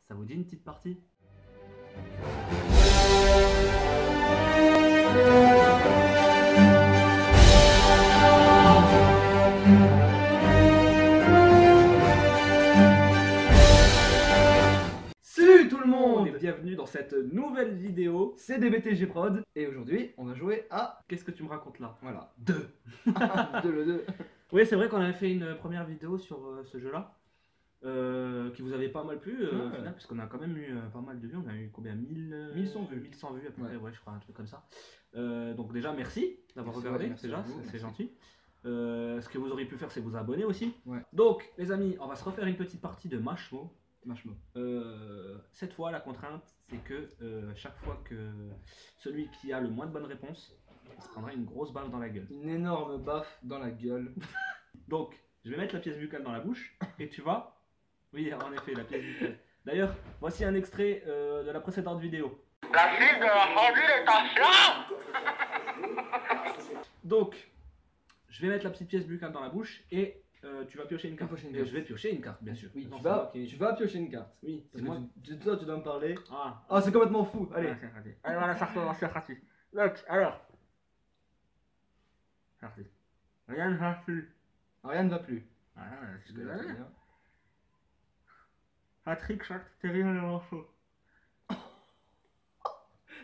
Ça vous dit une petite partie? Salut tout le monde Et bienvenue dans cette nouvelle vidéo. C'est DBTG Prod et aujourd'hui on va jouer à... Qu'est-ce que tu me racontes là? Voilà, 2. 2 le 2. Oui, c'est vrai qu'on avait fait une première vidéo sur ce jeu-là. Qui vous avait pas mal plu au final, parce qu'on a quand même eu pas mal de vues. On a eu combien? 1100 vues. 1100 vues à peu près, Ouais. ouais, je crois, un truc comme ça. Donc déjà, merci d'avoir Merci, regardé, merci déjà, à vous, c'est merci. gentil. Ce que vous auriez pu faire, c'est vous abonner aussi. Ouais. Donc, les amis, on va se refaire une petite partie de Mashmo. Mashmo. Cette fois, la contrainte, c'est que chaque fois que celui qui a le moins de bonnes réponses, il se prendra une grosse baffe dans la gueule. Une énorme baffe dans la gueule. Donc, je vais mettre la pièce buccale dans la bouche et tu vas... Oui, en effet, la pièce buccale. D'ailleurs, voici un extrait de la précédente vidéo. La fille de la pendule est en flamme. Donc, je vais mettre la petite pièce buccale dans la bouche et tu vas piocher une carte. piocher une Et carte. je vais piocher une carte, bien sûr. Oui, Non, tu c'est moi vas, qui- tu vas piocher une carte. Oui, c'est Parce moi. que toi tu dois me parler. Ah, Ah, c'est complètement fou. Allez. ouais, c'est parti. Allez, voilà, ça recommence, c'est parti. Donc, alors. C'est parti. Rien ne va plus. Rien ne va plus. Voilà, c'est ce que Très j'avais. bien. Patrick chante terriblement faux.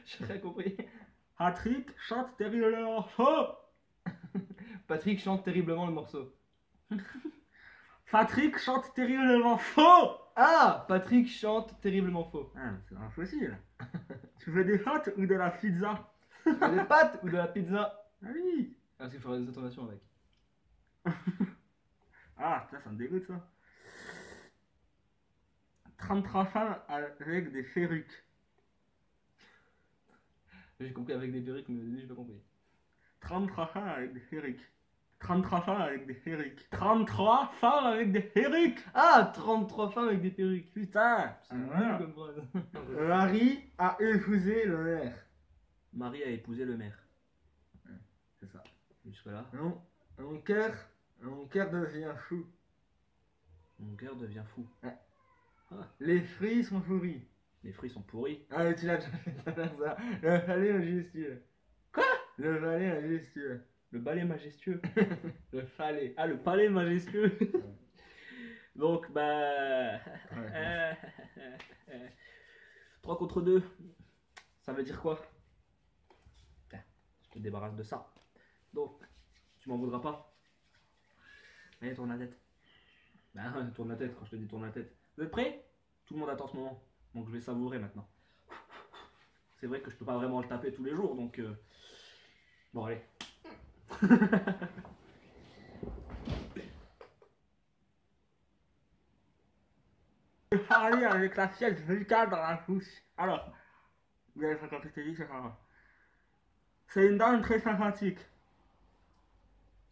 J'ai rien compris. Patrick chante terriblement faux. Patrick chante terriblement le morceau. Patrick chante terriblement faux. Ah, Patrick chante terriblement faux. Ah, c'est impossible. Tu veux des pâtes ou de la pizza? Tu veux des pâtes ou de la pizza? Ah oui. Ah, parce qu'il faudra des intonations avec. Ah, putain, ça me dégoûte ça. 33 femmes avec des perruques. J'ai compris avec des perruques, mais au début j'ai pas compris. 33 femmes avec des perruques. 33 femmes avec des perruques. 33 femmes avec des perruques. Ah, 33 femmes avec des perruques. Putain. C'est Voilà. nul comme phrase. Marie a épousé le maire. Marie a épousé le maire. C'est ça. Jusque là. Non, mon cœur devient fou. Mon cœur devient fou. Les fruits sont pourris. Les fruits sont pourris. Ah, mais tu l'as déjà fait tout à l'heure, ça. Le palais majestueux. Quoi? Le palais majestueux. Le balai majestueux. Le palais. Ah, le palais majestueux. Donc, bah. Ouais. 3 contre 2. Ça veut dire quoi? Tiens, je te débarrasse de ça. Donc, tu m'en voudras pas? Allez, tourne la tête. Bah, tourne la tête quand je te dis tourne la tête. Vous êtes prêts? Tout le monde attend ce moment. Donc, je vais savourer maintenant. C'est vrai que je peux pas vraiment le taper tous les jours, donc. Bon, allez. Je vais parler avec la pièce buccale dans la bouche. Alors, vous allez faire comme je t'ai dit, c'est pas grave. C'est une dame très sympathique.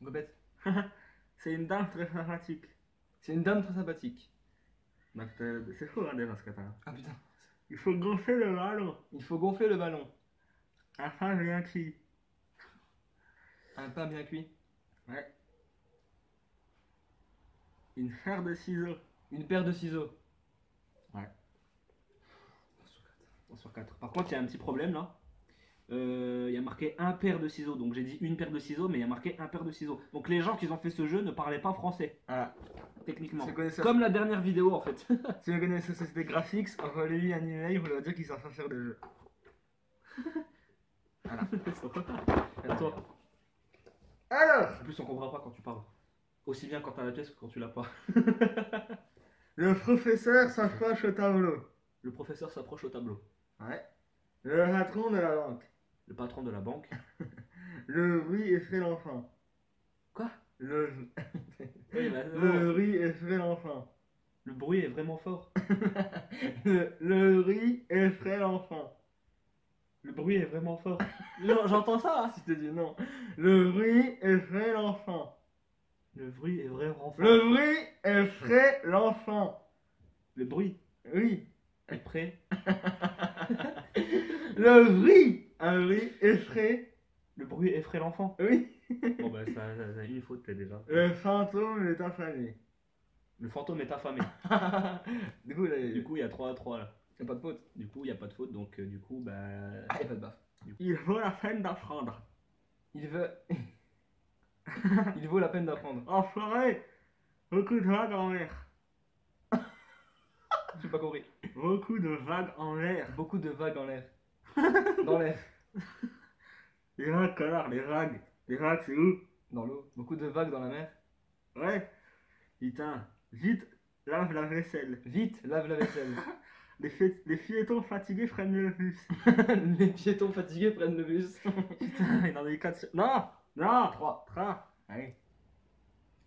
Répète. C'est une dame très sympathique. C'est une dame très sympathique. Donc, c'est fou, hein, déjà, ce que t'as. Ah putain. Il faut gonfler le ballon. Il faut gonfler le ballon. Afin bien cuit. Un pain bien cuit. Ouais. Une paire de ciseaux. Une paire de ciseaux. Ouais. 1 sur 4. Par contre, il y a un petit problème là. Il y a marqué un paire de ciseaux. Donc j'ai dit une paire de ciseaux, mais il y a marqué un paire de ciseaux. Donc les gens qui ont fait ce jeu ne parlaient pas français. Voilà. Techniquement. C'est connaisseur. Comme la dernière vidéo en fait. Si vous connaissez Société Graphics, envoyez-lui un email pour leur dire qu'ils savent pas faire de jeu. Voilà. À toi. Alors, En plus, on comprend pas quand tu parles. Aussi bien quand t'as la pièce que quand tu l'as pas. le professeur s'approche au tableau. Le professeur s'approche au tableau. Ouais. Le patron de la banque. Le patron de la banque. Le bruit effraie l'enfant. Quoi? Le... Oui, bah, Le riz effraie l'enfant. le bruit est vraiment fort. Le riz effraie l'enfant. Le bruit est vraiment fort. J'entends ça. Hein. Si je te dis non. Le bruit effraie l'enfant. Le bruit est vraiment fort. Le bruit effraie l'enfant. Le bruit Oui. est prêt. Le bruit. Un riz effraie. Le bruit effraie l'enfant. Oui. Bon bah ça a une faute t'es déjà. Le fantôme est affamé. Le fantôme est affamé. Du coup, là, Du coup, il y a 3 à 3 là. y a pas de faute. Du coup, il n'y a pas de faute, donc du coup, bah. Ah, y a pas de baffe. Il vaut la peine d'apprendre. Il veut. Il vaut la peine d'apprendre. Enfoiré, beaucoup de vagues en l'air. J'ai pas compris. Beaucoup de vagues en l'air. Beaucoup de vagues en l'air. Dans l'air. Les vagues, connard, les vagues. Les vagues, c'est où? Dans l'eau. Beaucoup de vagues dans la mer. Ouais. Putain, vite, lave la vaisselle. Vite, lave la vaisselle. Les piétons fatigués prennent le bus. Les piétons fatigués prennent le bus. Putain, il en a eu 4. Non, non, 3. 3. Allez.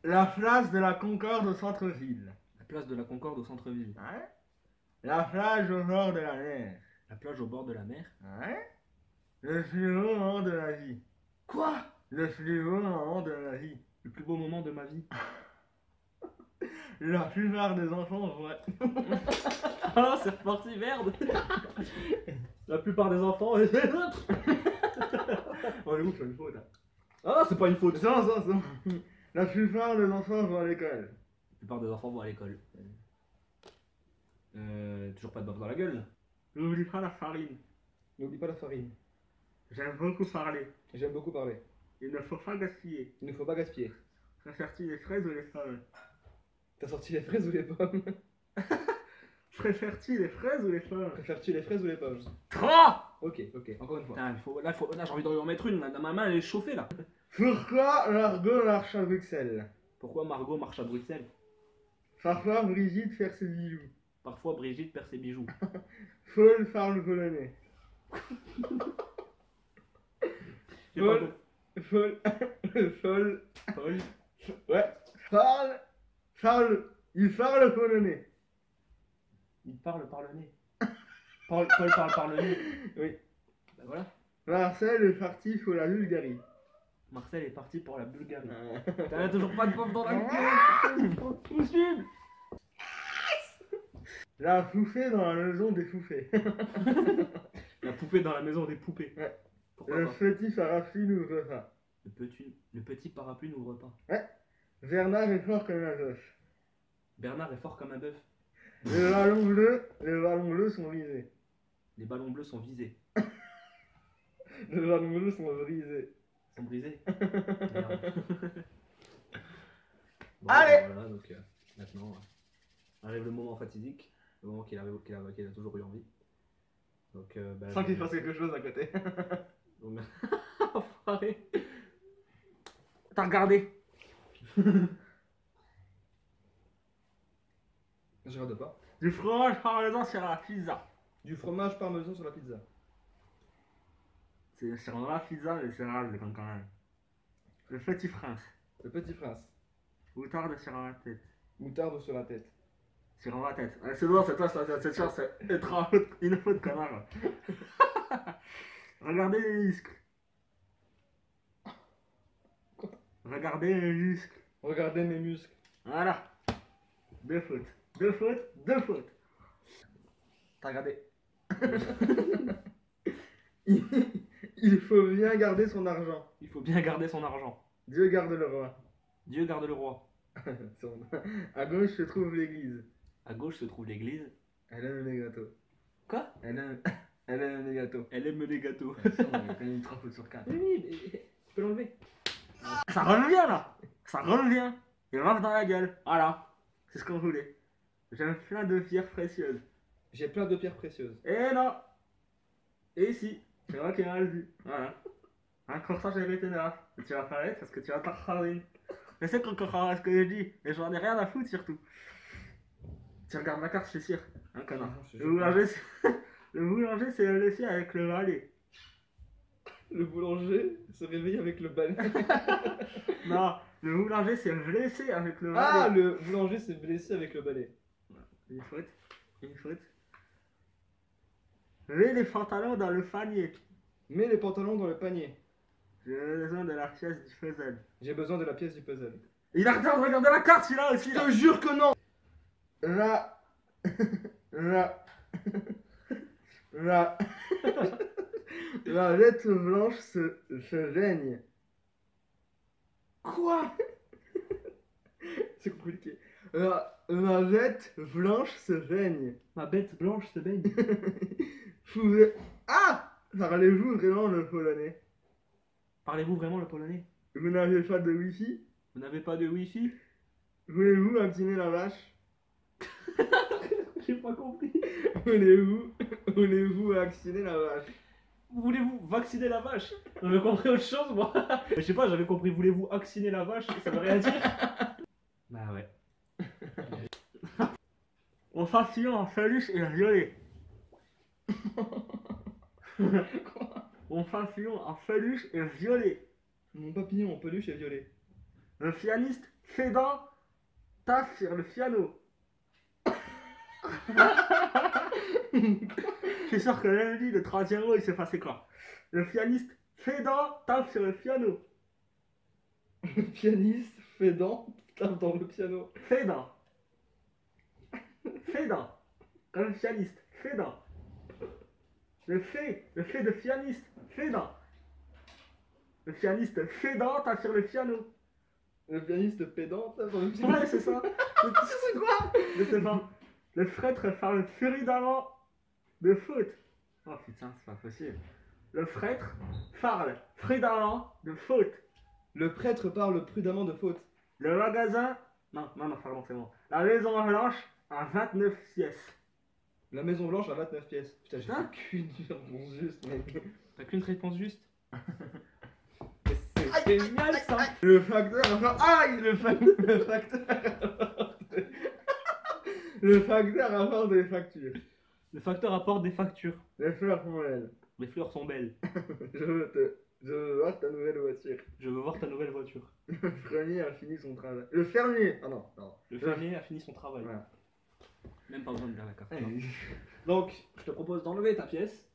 La place de la Concorde au centre-ville. La place de la Concorde au centre-ville. Ouais. La plage au bord de la mer. La plage au bord de la mer. Ouais. Le plus beau moment de la vie. Quoi? Le plus beau moment de la vie. Le plus beau moment de ma vie. La plupart des enfants vont. Ah, c'est reparti, merde. La plupart des enfants. Oh, le ouf, c'est une faute. Hein. Ah, c'est pas une faute. Non. La plupart des enfants vont à l'école. La plupart des enfants vont à l'école. Toujours pas de baffe dans la gueule. N'oublie pas la farine. N'oublie pas la farine. J'aime beaucoup parler. J'aime beaucoup parler. Il ne faut pas gaspiller. Il ne faut pas gaspiller. Préfères-tu les fraises ou les pommes? T'as sorti les fraises ou les pommes? Préfères-tu les fraises ou les pommes? Préfères-tu les fraises ou les pommes? 3. Ok, encore une fois. Putain, là, j'ai envie d'en en mettre une. Là, ma main, elle est chauffée là. Pourquoi Margot marche à Bruxelles? Pourquoi Margot marche à Bruxelles? Parfois Brigitte perd ses bijoux. Parfois, Brigitte perd ses bijoux. Paul parle polonais. J'ai pas compris. Paul. Paul. Ouais. Il parle polonais. Il parle par le nez. Paul parle par le nez. Oui. Bah voilà. Marcel est parti pour la Bulgarie. Marcel est parti pour la Bulgarie. T'as toujours pas de pomme dans la gueule. Possible. La poupée dans la maison des poupées. La poupée dans la maison des poupées. Ouais. Pourquoi Le pas? petit parapluie n'ouvre pas. Le petit parapluie n'ouvre pas. Bernard est fort comme un bœuf. Bernard est fort comme un bœuf. Les ballons bleus sont brisés. Les ballons bleus sont visés. Les ballons bleus sont brisés. Sont brisés. Merde. Bon, Allez. voilà, donc maintenant arrive le moment fatidique, le moment qu'il a toujours eu envie. Donc, bah, Sans qu'il fasse quelque chose à côté. donc, enfoiré. T'as regardé? Je regarde pas. Du fromage parmesan sur la pizza. Du fromage parmesan sur la pizza. C'est sur la pizza, mais c'est rare quand même. Le petit prince. Le petit prince. Moutarde sur la tête. Moutarde sur la tête. Sur la tête. C'est bon, c'est toi, c'est sûr, c'est une faute, connard. Regardez les muscles. Quoi? Regardez les muscles. Regardez mes muscles. Voilà. 2 fautes. 2 fautes. T'as regardé. Il faut bien garder son argent. Il faut bien garder son argent. Dieu garde le roi. Dieu garde le roi. À gauche se trouve l'église. À gauche se trouve l'église. Elle aime les gâteaux. Quoi? Elle aime les gâteaux. Elle aime les gâteaux. On a quand même 3 fautes sur 4. Oui, mais tu peux l'enlever. Ça revient là. Ça revient. Il rentre dans la gueule. Voilà. C'est ce qu'on voulait. J'aime plein de pierres précieuses. J'ai plein de pierres précieuses. Et non. Et si. C'est moi qui ai mal vu. Voilà. Encore ça, j'ai été nerf. Tu vas parler parce que tu vas pas farine. Je sais qu'on comprendra ce que je dis. Mais j'en ai rien à foutre surtout. Tu regardes ma carte, je suis sûr. Hein, connard. Non, je suis Le sûr. boulanger, le boulanger, c'est le laisser avec le balai. Le boulanger se réveille avec le balai. Non, le boulanger, c'est le laisser avec le balai. Ah, le boulanger s'est blessé avec le balai. Une faute. Une faute. Mets les pantalons dans le panier. Mets les pantalons dans le panier. J'ai besoin de la pièce du puzzle. J'ai besoin de la pièce du puzzle. Il a retard de regarder la carte, celui-là aussi. Je Là. te jure que non. La lettre blanche se règne. Quoi? C'est compliqué. Ma bête blanche se baigne. Ma bête blanche se baigne. Pouvez... Ah! Parlez-vous vraiment le polonais? Parlez-vous vraiment le polonais? Vous n'avez pas de wifi? Vous n'avez pas de wifi? Voulez-vous vacciner la vache? J'ai pas compris. Voulez-vous vacciner la vache? Voulez-vous vacciner la vache? J'avais compris autre chose, moi. Je sais pas, j'avais compris voulez-vous vacciner la vache? Ça veut rien dire. Bah ouais. Mon papillon en phallus est violet. Mon papillon en phallus est violet. Mon papillon en peluche est violet. Le pianiste Fédan tape sur le piano. Je suis sûr que lundi, le 3e mot, il s'est passé quoi? Le pianiste Fédan tape sur le piano. Le pianiste Fédan tape dans le piano. Fédan. Fédan. Comme le pianiste. Fédan. Le fait de pianiste. Fédan. Le pianiste Fédan tape sur le piano. Le pianiste pédant tape dans le piano. Ouais, c'est ça. C'est quoi? Je sais pas. Le prêtre parle prudemment de foot. Oh putain, c'est pas possible. Le prêtre parle prudemment de foot. Le prêtre parle prudemment de faute. Le magasin. Non, pardon, c'est bon. La maison blanche à 29 pièces. La Maison Blanche à 29 pièces. Putain, j'ai Hein? fait qu'une réponse juste, mec. T'as qu'une réponse juste? C'est génial ça. Le facteur rapporte... Aïe. Le facteur Le facteur rapporte des factures. Le facteur apporte des factures. Les fleurs sont belles. Les fleurs sont belles. Je veux voir ta nouvelle voiture. Je veux voir ta nouvelle voiture. Le fermier a fini son travail. Le fermier. Ah non. Le fermier a fini son travail. Voilà. Même pas besoin de faire la carte. Allez. Donc, je te propose d'enlever ta pièce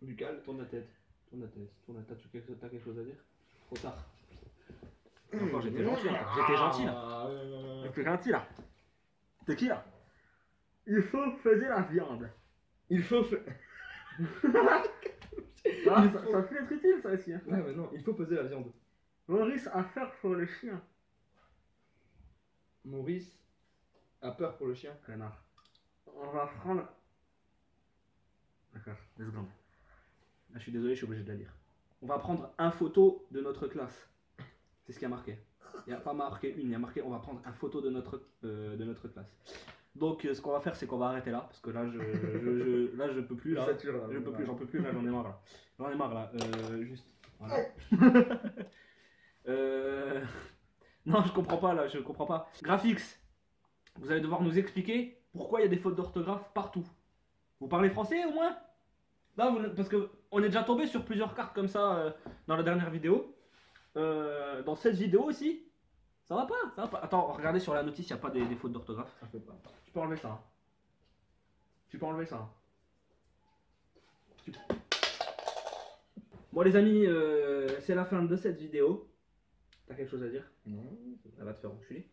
buccale. Tourne la tête. T'as quelque chose à dire? Trop tard. Encore, j'étais gentil. J'étais gentil là. J'étais gentil là. T'es qui là? Il faut peser la viande. Il faut... Ah, ça peut être utile ça aussi. Hein. Ouais, mais non, il faut peser la viande. Maurice a peur pour le chien. Maurice a peur pour le chien. Connard. On va prendre. D'accord, 2 secondes. Ah, je suis désolé, je suis obligé de la lire. On va prendre un photo de notre classe. C'est ce qui a marqué. Il n'y a pas marqué une, il y a marqué on va prendre un photo de notre classe. Donc ce qu'on va faire, c'est qu'on va arrêter là. Parce que là, je peux plus. Là. Sature, là. Je peux plus, j'en peux plus, là, j'en ai marre là. J'en ai marre là. Juste. Voilà. Non, je comprends pas là, je comprends pas. Graphics, vous allez devoir nous expliquer pourquoi il y a des fautes d'orthographe partout. Vous parlez français au moins? Là, parce que on est déjà tombé sur plusieurs cartes comme ça dans la dernière vidéo. Dans cette vidéo aussi. Ça va pas. Attends, regardez sur la notice, il n'y a pas des fautes d'orthographe. Ça fait pas. Tu peux enlever ça. Hein. Tu peux enlever ça. Hein. Bon les amis, c'est la fin de cette vidéo. T'as quelque chose à dire? Non. Ça va te faire enculer.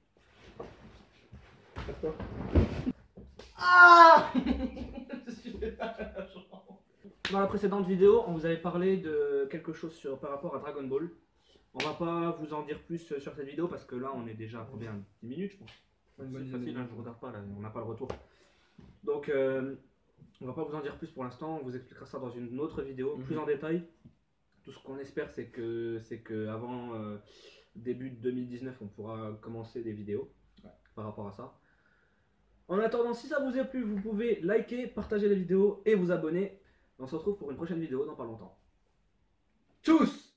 D'accord. Ah Dans la précédente vidéo, on vous avait parlé de quelque chose par rapport à Dragon Ball. On va pas vous en dire plus sur cette vidéo parce que là on est déjà à combien? 10 minutes je pense. C'est facile, hein, je regarde pas là, on n'a pas le retour. Donc on va pas vous en dire plus pour l'instant, on vous expliquera ça dans une autre vidéo, plus en détail. Tout ce qu'on espère c'est que avant début de 2019 on pourra commencer des vidéos par rapport à ça. En attendant, si ça vous a plu, vous pouvez liker, partager la vidéo et vous abonner. On se retrouve pour une prochaine vidéo dans pas longtemps. Tchuss!